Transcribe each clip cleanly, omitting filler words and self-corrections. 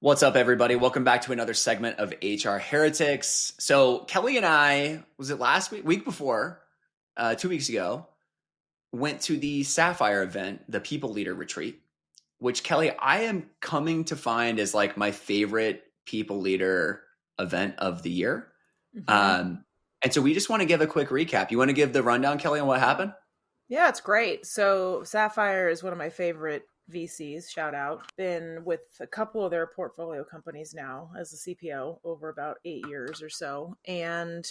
What's up, everybody? Welcome back to another segment of HR Heretics. So Kelli and I, was it last week before, 2 weeks ago, went to the Sapphire event, the People Leader Retreat, which Kelli, I am coming to find is like my favorite people leader event of the year. And so we just want to give a quick recap. You want to give the rundown, Kelli, on what happened? Yeah, it's great. So Sapphire is one of my favorite VCs, shout out. Been with a couple of their portfolio companies now as a CPO over about 8 years or so, and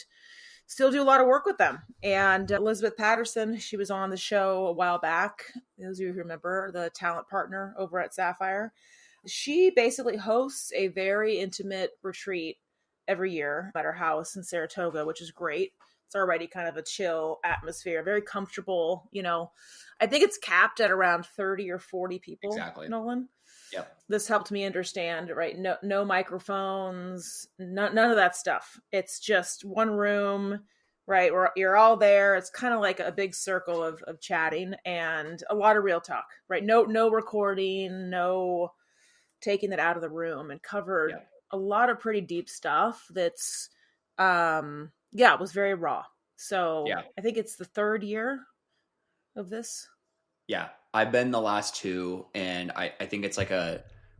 still do a lot of work with them. And Elizabeth Patterson, she was on the show a while back. Those of you who remember, the talent partner over at Sapphire. She basically hosts a very intimate retreat every year at her house in Saratoga, which is great. It's already kind of a chill atmosphere, very comfortable. I think it's capped at around 30 or 40 people. Exactly. Nolan. Yep. This helped me understand, right? No microphones, none of that stuff. It's just one room, right? Where you're all there. It's kind of like a big circle of chatting and a lot of real talk, right? No recording, no taking it out of the room, and covered a lot of pretty deep stuff that's, it was very raw. So I think it's the third year of this. Yeah, I've been the last two, and I think it's like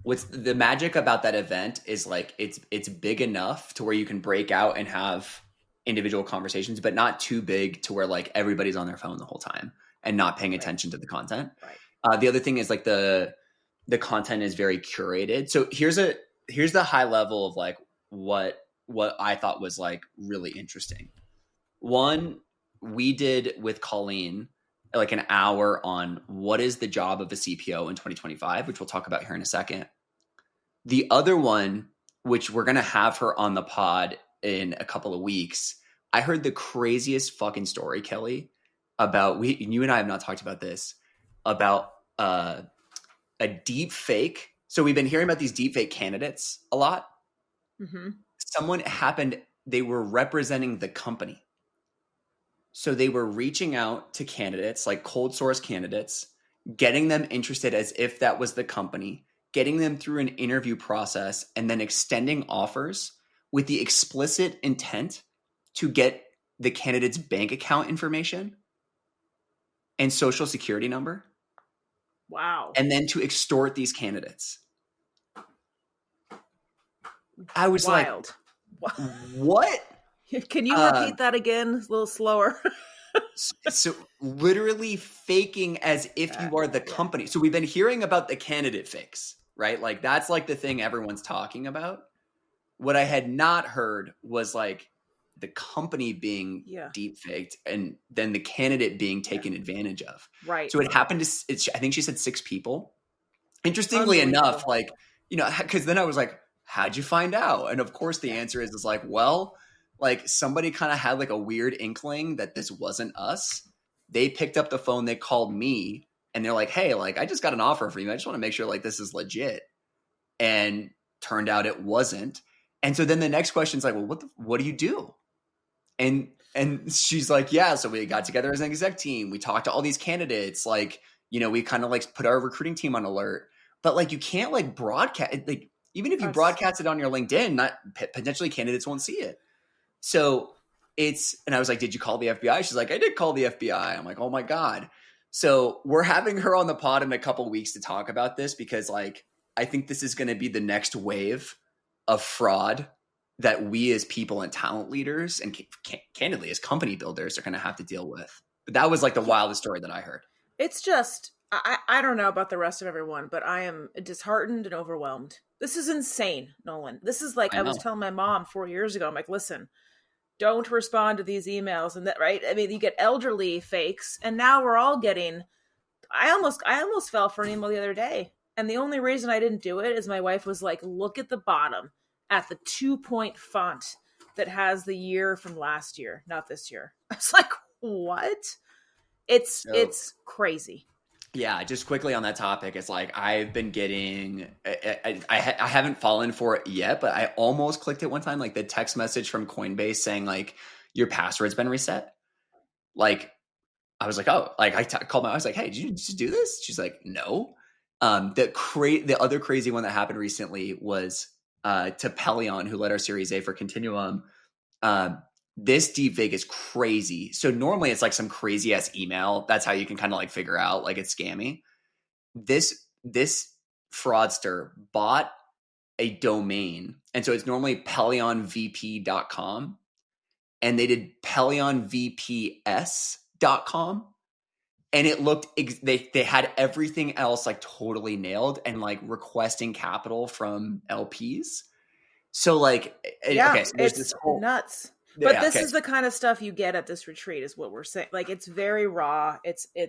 what's the magic about that event is like it's big enough to where you can break out and have individual conversations, but not too big to where like everybody's on their phone the whole time and not paying attention to the content. Right. The other thing is like the content is very curated. So here's the high level of like what I thought was like really interesting. One, we did with Colleen like an hour on what is the job of a CPO in 2025, which we'll talk about here in a second. The other one, which we're going to have her on the pod in a couple of weeks, I heard the craziest fucking story, Kelli, about you and I have not talked about this, about a deep fake. So we've been hearing about these deep fake candidates a lot. Mm-hmm. They were representing the company. So they were reaching out to candidates, like cold source candidates, getting them interested as if that was the company, getting them through an interview process, and then extending offers with the explicit intent to get the candidate's bank account information and social security number. Wow. And then to extort these candidates. I was wild. Like, what? Can you repeat that again? A little slower. So literally faking as if you are the company. So we've been hearing about the candidate fakes, right? Like that's like the thing everyone's talking about. What I had not heard was like the company being deep faked and then the candidate being taken advantage of. Right. So it happened to, I think she said 6 people. Interestingly enough, like, because then I was like, how'd you find out? And of course the answer is like, well, like somebody kind of had like a weird inkling that this wasn't us. They picked up the phone, they called me, and they're like, hey, like I just got an offer for you. I just want to make sure like this is legit. And turned out it wasn't. And so then the next question is like, well, what do you do? And she's like, yeah, so we got together as an exec team. We talked to all these candidates. Like, we kind of like put our recruiting team on alert. But like you can't like broadcast, like even if you broadcast it on your LinkedIn, not potentially candidates won't see it. So and I was like, did you call the FBI? She's like, I did call the FBI. I'm like, oh my God. So we're having her on the pod in a couple of weeks to talk about this because like, I think this is going to be the next wave of fraud that we as people and talent leaders and candidly as company builders are going to have to deal with. But that was like the wildest story that I heard. It's just, I don't know about the rest of everyone, but I am disheartened and overwhelmed. This is insane, Nolan. This is like, I was telling my mom 4 years ago, I'm like, listen, don't respond to these emails and that, right? I mean, you get elderly fakes and now we're all getting, I almost fell for an email the other day. And the only reason I didn't do it is my wife was like, look at the bottom at the 2-point font that has the year from last year, not this year. I was like, what? It's crazy. Yeah, just quickly on that topic, it's like I've been getting, I haven't fallen for it yet, but I almost clicked it one time, like the text message from Coinbase saying like your password's been reset. Like I was like, oh, like I called I was like, hey, did you just do this? She's like, no. The other crazy one that happened recently was to Pelion, who led our Series A for Continuum. This deepfake is crazy. So normally it's like some crazy ass email. That's how you can kind of like figure out like it's scammy. This fraudster bought a domain, and so it's normally pelionvp.com, and they did pelionvps.com, and it looked they had everything else like totally nailed and like requesting capital from LPs. So like Yeah, okay, so there's it's this whole nuts. But this okay, is the kind of stuff you get at this retreat, is what we're saying. Like, it's very raw. It's yeah,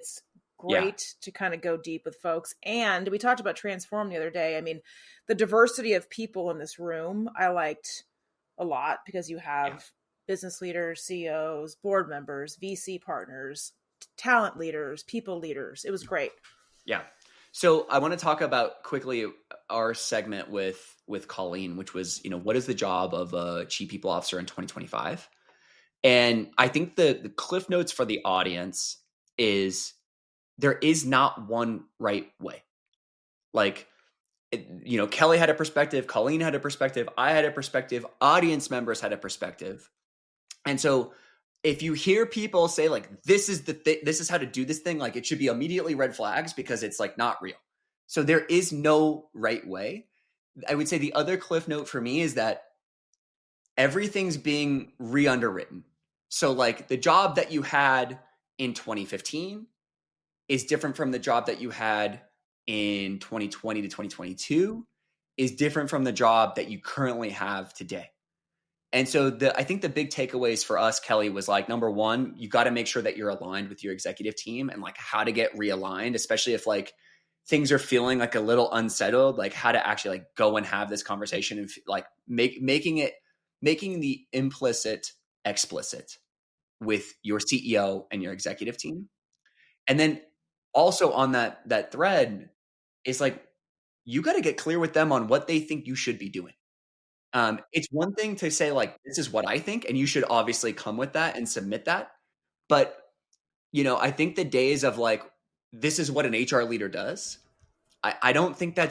great to kind of go deep with folks. And we talked about Transform the other day. I mean, the diversity of people in this room, I liked a lot, because you yeah, have business leaders, CEOs, board members, VC partners, talent leaders, people leaders. It was great. yeah. So I want to talk about quickly our segment with Colleen, which was, what is the job of a chief people officer in 2025? And I think the cliff notes for the audience is there is not one right way. Like, Kelly had a perspective, Colleen had a perspective, I had a perspective, audience members had a perspective. And so if you hear people say like, this is this is how to do this thing, like it should be immediately red flags, because it's like not real. So there is no right way. I would say the other cliff note for me is that everything's being re-underwritten. So like the job that you had in 2015 is different from the job that you had in 2020 to 2022, is different from the job that you currently have today. And so I think the big takeaways for us, Kelly, was like, number one, you got to make sure that you're aligned with your executive team, and like how to get realigned, especially if like things are feeling like a little unsettled, like how to actually like go and have this conversation and like making the implicit explicit with your CEO and your executive team. And then also on that thread is like, you got to get clear with them on what they think you should be doing. It's one thing to say like, this is what I think, and you should obviously come with that and submit that. But, I think the days of like, this is what an HR leader does, I don't think I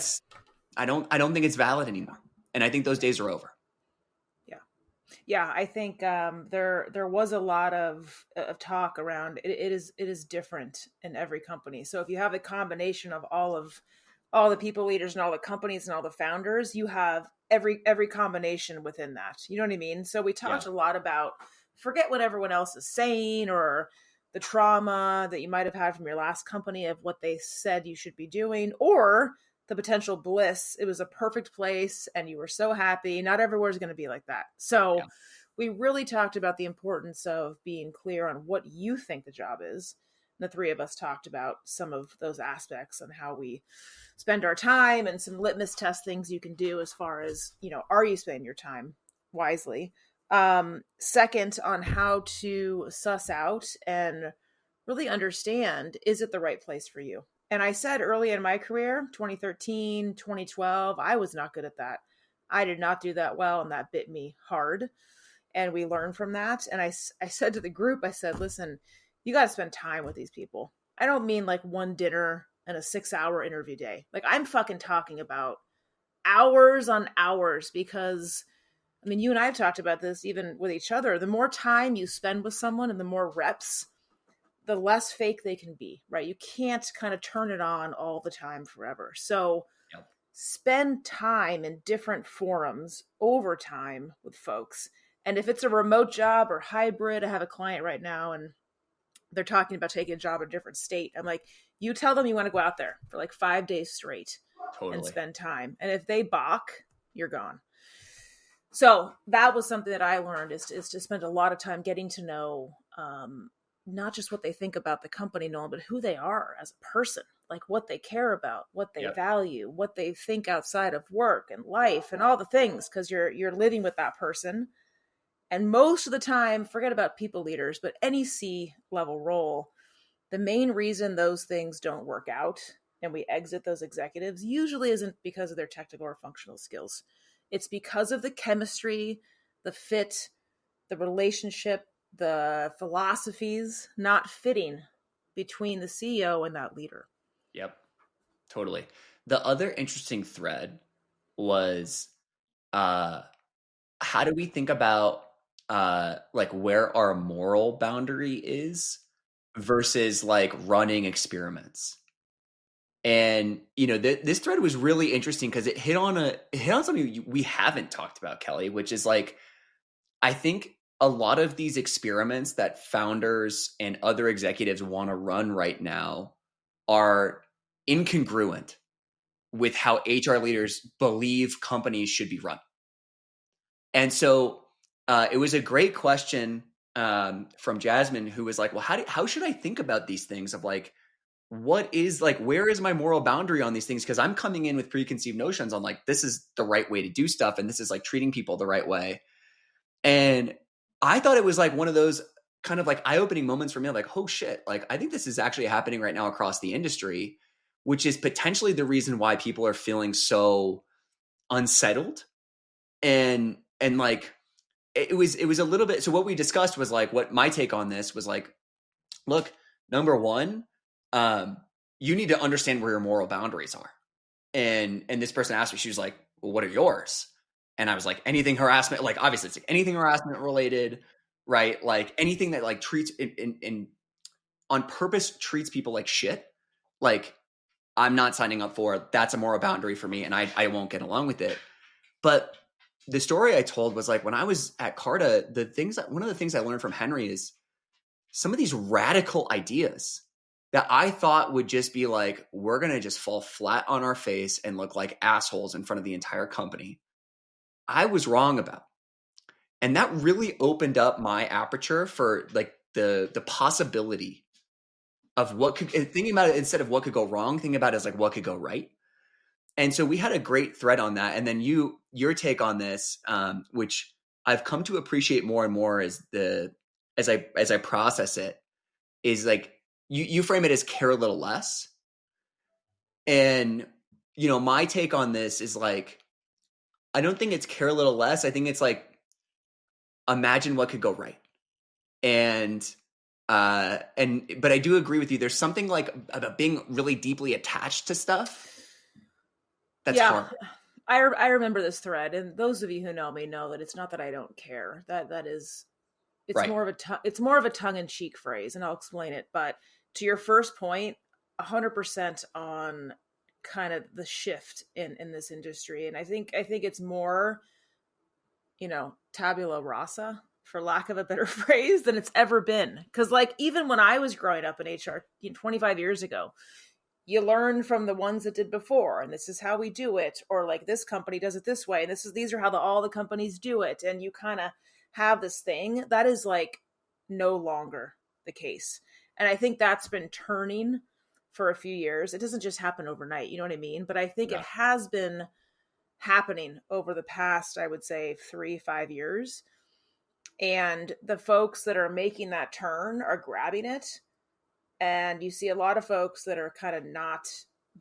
don't think it's valid anymore. And I think those days are over. Yeah, I think there was a lot of talk around it. It is different in every company. So if you have a combination of all the people leaders and all the companies and all the founders, you have every combination within that. You know what I mean? So we Yeah. talked a lot about, forget what everyone else is saying, or the trauma that you might have had from your last company of what they said you should be doing, or the potential bliss. It was a perfect place and you were so happy. Not everywhere is going to be like that. So Yeah. we really talked about the importance of being clear on what you think the job is. And the three of us talked about some of those aspects and how we spend our time, and some litmus test things you can do as far as, are you spending your time wisely? Second, on how to suss out and really understand, is it the right place for you? And I said early in my career, 2013, 2012, I was not good at that. I did not do that well, and that bit me hard. And we learned from that. And I said to the group, I said, listen, you got to spend time with these people. I don't mean like one dinner and a 6-hour interview day. Like, I'm fucking talking about hours on hours, because I mean, you and I have talked about this even with each other. The more time you spend with someone and the more reps, the less fake they can be, right? You can't kind of turn it on all the time forever. So Yep. spend time in different forums over time with folks. And if it's a remote job or hybrid, I have a client right now and they're talking about taking a job in a different state. I'm like, you tell them you want to go out there for like 5 days straight and Totally. spend time. And if they balk, you're gone. So that was something that I learned, is to spend a lot of time getting to know, not just what they think about the company, Nolan, but who they are as a person, like what they care about, what they Yep. value, what they think outside of work and life and all the things, because you're living with that person. And most of the time, forget about people leaders, but any C-level role, the main reason those things don't work out and we exit those executives usually isn't because of their technical or functional skills. It's because of the chemistry, the fit, the relationship, the philosophies not fitting between the CEO and that leader. Yep. Totally. The other interesting thread was how do we think about like where our moral boundary is versus like running experiments. And this thread was really interesting because it hit on something we haven't talked about, Kelly, which is like I think a lot of these experiments that founders and other executives want to run right now are incongruent with how HR leaders believe companies should be run. And so it was a great question from Jasmine, who was like, well, how should I think about these things of like, what is like, where is my moral boundary on these things? Because I'm coming in with preconceived notions on like, this is the right way to do stuff. And this is like treating people the right way. And I thought it was like one of those kind of like eye-opening moments for me. Like, oh shit, like I think this is actually happening right now across the industry, which is potentially the reason why people are feeling so unsettled. And like, it was a little bit, so what we discussed was like, what my take on this was like, look, number one, you need to understand where your moral boundaries are. And this person asked me, she was like, well, what are yours? And I was like, anything harassment, like obviously it's like anything harassment related, right? Like anything that like treats in on purpose treats people like shit. Like I'm not signing up for, that's a moral boundary for me. And I won't get along with it. But the story I told was like, when I was at Carta, one of the things I learned from Henry is some of these radical ideas that I thought would just be like, we're going to just fall flat on our face and look like assholes in front of the entire company. I was wrong about. And that really opened up my aperture for like the possibility of what could, thinking about it instead of what could go wrong, thinking about it as like what could go right. And so we had a great thread on that. And then your take on this, which I've come to appreciate more and more as I process it, is like you frame it as care a little less. And my take on this is like, I don't think it's care a little less. I think it's like, imagine what could go right. But I do agree with you. There's something like about being really deeply attached to stuff. That's hard. I remember this thread, and those of you who know me know that it's not that I don't care. It's right. It's more of a tongue-in-cheek phrase, and I'll explain it. But to your first point, 100% on kind of the shift in this industry, and I think it's more, tabula rasa, for lack of a better phrase, than it's ever been. Because like even when I was growing up in HR 25 years ago, you learn from the ones that did before, and this is how we do it, or like this company does it this way, and these are how all the companies do it, and you kind of have this thing that is like no longer the case. And I think that's been turning for a few years. It doesn't just happen overnight, you know what I mean? But I think it has been happening over the past, I would say 3-5 years. And the folks that are making that turn are grabbing it. And you see a lot of folks that are kind of not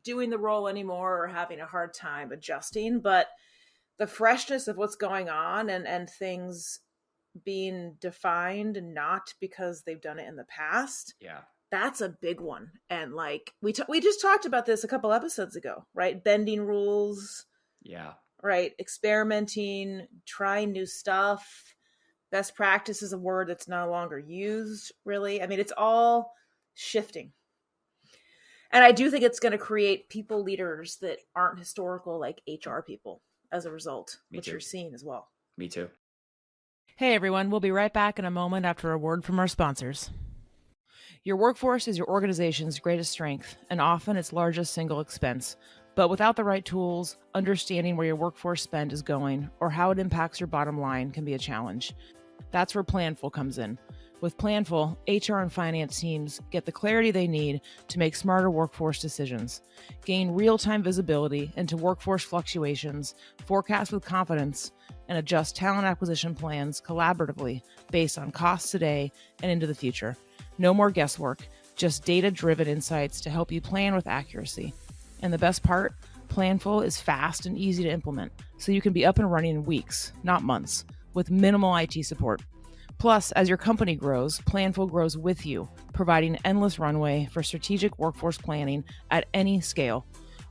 doing the role anymore or having a hard time adjusting. But the freshness of what's going on and things being defined not because they've done it in the past. Yeah. That's a big one. And like we just talked about this a couple episodes ago, right? Bending rules. Yeah. Right. Experimenting, trying new stuff. Best practice is a word that's no longer used, really. I mean, it's all shifting. And I do think it's going to create people leaders that aren't historical, like HR people, as a result, which you're seeing as well. Me too. Hey, everyone. We'll be right back in a moment after a word from our sponsors. Your workforce is your organization's greatest strength and often its largest single expense. But without the right tools, understanding where your workforce spend is going or how it impacts your bottom line can be a challenge. That's where Planful comes in. With Planful, HR and finance teams get the clarity they need to make smarter workforce decisions, gain real-time visibility into workforce fluctuations, forecast with confidence, and adjust talent acquisition plans collaboratively based on costs today and into the future. No more guesswork, just data-driven insights to help you plan with accuracy. And the best part, Planful is fast and easy to implement, so you can be up and running in weeks, not months, with minimal IT support. Plus, as your company grows, Planful grows with you, providing endless runway for strategic workforce planning at any scale.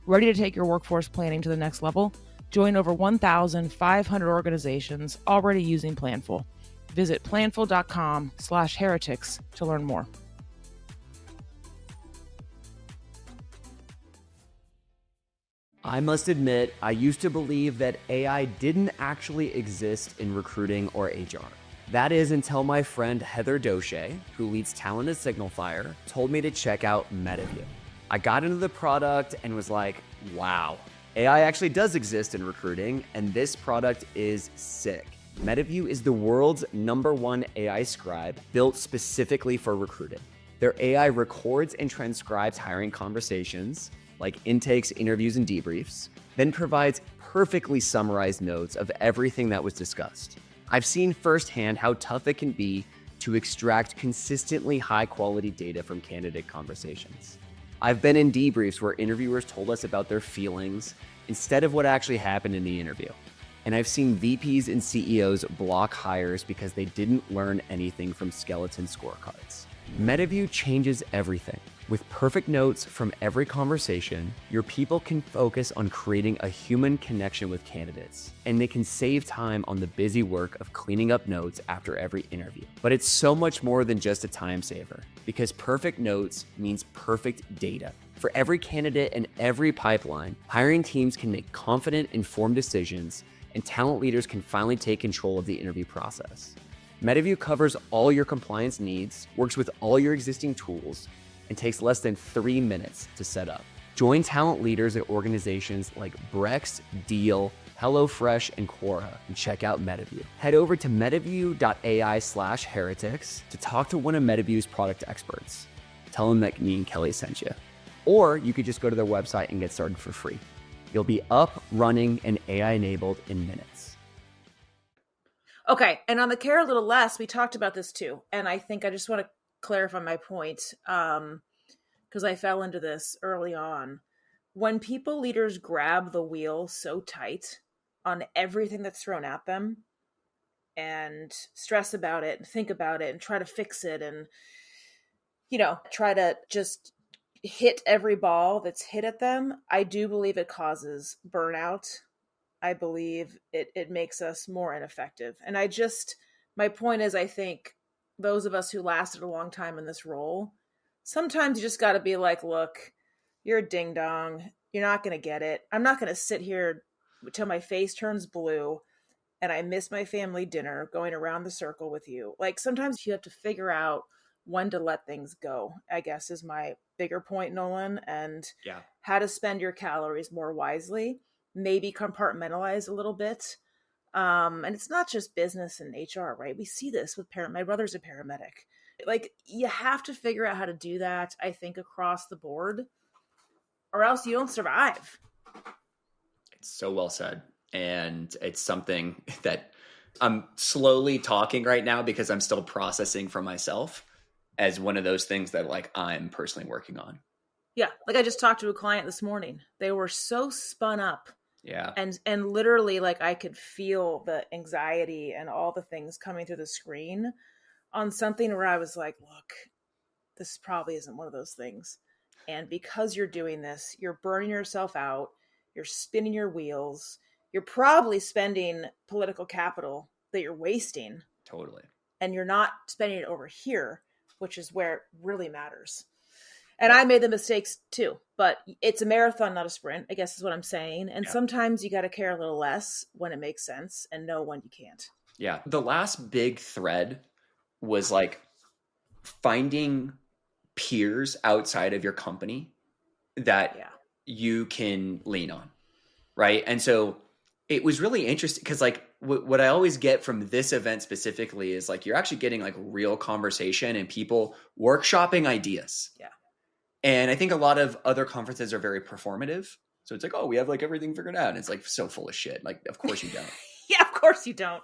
Ready to take your workforce planning to the next level? Join over 1,500 organizations already using Planful. Visit planful.com/heretics to learn more. I must admit, I used to believe that AI didn't actually exist in recruiting or HR. That is until my friend Heather Doche, who leads talent at Signalfire, told me to check out Metaview. I got into the product and was like, wow, AI actually does exist in recruiting, and this product is sick. Metaview is the world's #1 AI scribe built specifically for recruiting. Their AI records and transcribes hiring conversations, like intakes, interviews, and debriefs, then provides perfectly summarized notes of everything that was discussed. I've seen firsthand how tough it can be to extract consistently high-quality data from candidate conversations. I've been in debriefs where interviewers told us about their feelings instead of what actually happened in the interview. And I've seen VPs and CEOs block hires because they didn't learn anything from skeleton scorecards. Metaview changes everything. With perfect notes from every conversation, your people can focus on creating a human connection with candidates, and they can save time on the busy work of cleaning up notes after every interview. But it's so much more than just a time saver, because perfect notes means perfect data. For every candidate and every pipeline, hiring teams can make confident, informed decisions, and talent leaders can finally take control of the interview process. Metaview covers all your compliance needs, works with all your existing tools, and takes less than 3 minutes to set up. Join talent leaders at organizations like Brex, Deal, HelloFresh, and Quora, and check out Metaview. Head over to metaview.ai/heretics to talk to one of Metaview's product experts. Tell them that me and Kelly sent you. Or you could just go to their website and get started for free. You'll be up, running, and AI-enabled in minutes. Okay, and on the care a little less, we talked about this too, and I think I just want to clarify my point, because I fell into this early on. When people leaders grab the wheel so tight on everything that's thrown at them and stress about it and think about it and try to fix it and, try to just hit every ball that's hit at them, I do believe it causes burnout. I believe it makes us more ineffective. And my point is, I think those of us who lasted a long time in this role, sometimes you just got to be like, look, you're a ding dong. You're not going to get it. I'm not going to sit here till my face turns blue and I miss my family dinner going around the circle with you. Like, sometimes you have to figure out when to let things go, I guess, is my bigger point, Nolan, and how to spend your calories more wisely, maybe compartmentalize a little bit. And it's not just business and HR, right? We see this with my brother's a paramedic. Like, you have to figure out how to do that, I think, across the board, or else you don't survive. It's so well said. And it's something that I'm slowly talking right now because I'm still processing for myself as one of those things that, like, I'm personally working on. Yeah. Like, I just talked to a client this morning. They were so spun up. Yeah. And literally, like, I could feel the anxiety and all the things coming through the screen on something where I was like, look, this probably isn't one of those things. And because you're doing this, you're burning yourself out. You're spinning your wheels. You're probably spending political capital that you're wasting. Totally. And you're not spending it over here, which is where it really matters. And I made the mistakes too, but it's a marathon, not a sprint, I guess is what I'm saying. And sometimes you got to care a little less when it makes sense and know when you can't. Yeah. The last big thread was like finding peers outside of your company that you can lean on. Right. And so it was really interesting because, like, what I always get from this event specifically is, like, you're actually getting, like, real conversation and people workshopping ideas. Yeah. And I think a lot of other conferences are very performative. So it's like, oh, we have, like, everything figured out. And it's, like, so full of shit. Like, of course you don't. Yeah, of course you don't.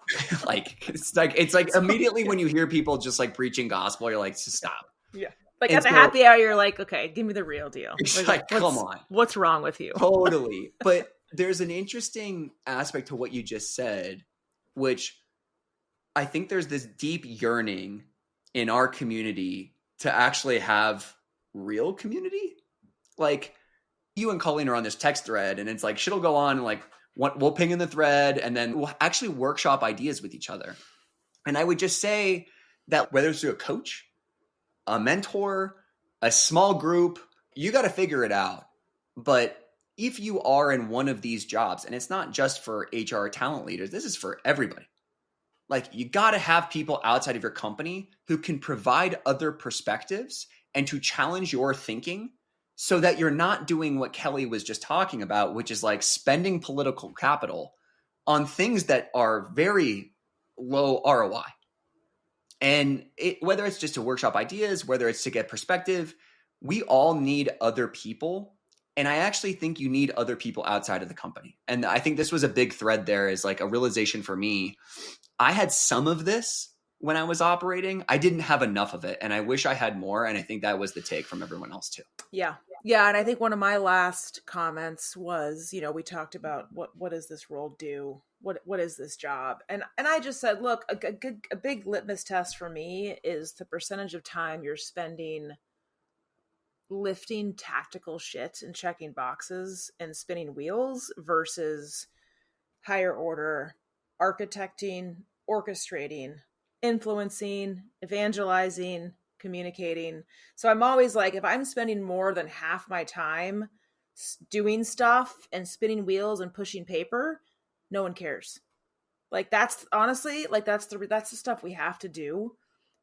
It's like immediately when you hear people just, like, preaching gospel, you're like, stop. Yeah. Like, at the happy hour, you're like, okay, give me the real deal. Like, come on. What's wrong with you? Totally. But there's an interesting aspect to what you just said, which I think there's this deep yearning in our community to actually have real community. Like, you and Colleen are on this text thread, and it's like, shit'll go on, and like, we'll ping in the thread, and then we'll actually workshop ideas with each other. And I would just say that whether it's through a coach, a mentor, a small group, you got to figure it out. But if you are in one of these jobs, and it's not just for HR talent leaders, this is for everybody. Like, you got to have people outside of your company who can provide other perspectives and to challenge your thinking so that you're not doing what Kelli was just talking about, which is like spending political capital on things that are very low ROI. And whether it's just to workshop ideas, whether it's to get perspective, we all need other people. And I actually think you need other people outside of the company. And I think this was a big thread there, is like a realization for me. I had some of this when I was operating. I didn't have enough of it, and I wish I had more. And I think that was the take from everyone else too. Yeah. Yeah. And I think one of my last comments was, we talked about what does this role do? What is this job? And I just said, look, a big litmus test for me is the percentage of time you're spending lifting tactical shit and checking boxes and spinning wheels versus higher order architecting, orchestrating, influencing, evangelizing, communicating. So I'm always like, if I'm spending more than half my time doing stuff and spinning wheels and pushing paper, no one cares. Like, that's honestly, like, that's the stuff we have to do.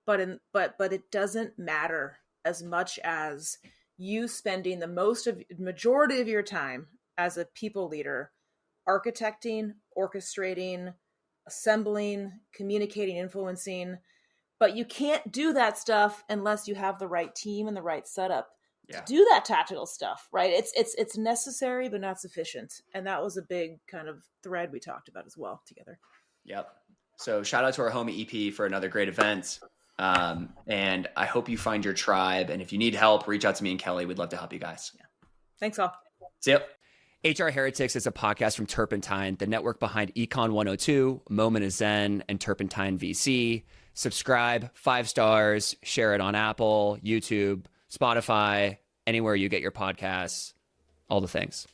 But it doesn't matter as much as you spending the majority of your time as a people leader architecting, orchestrating, assembling, communicating, influencing. But you can't do that stuff unless you have the right team and the right setup to do that tactical stuff, right? It's necessary, but not sufficient. And that was a big kind of thread we talked about as well together. Yep. So shout out to our homie EP for another great event. And I hope you find your tribe. And if you need help, reach out to me and Kelli. We'd love to help you guys. Yeah. Thanks all. See ya. HR Heretics is a podcast from Turpentine, the network behind Econ 102, Moment of Zen, and Turpentine VC. Subscribe, 5 stars, share it on Apple, YouTube, Spotify, anywhere you get your podcasts, all the things.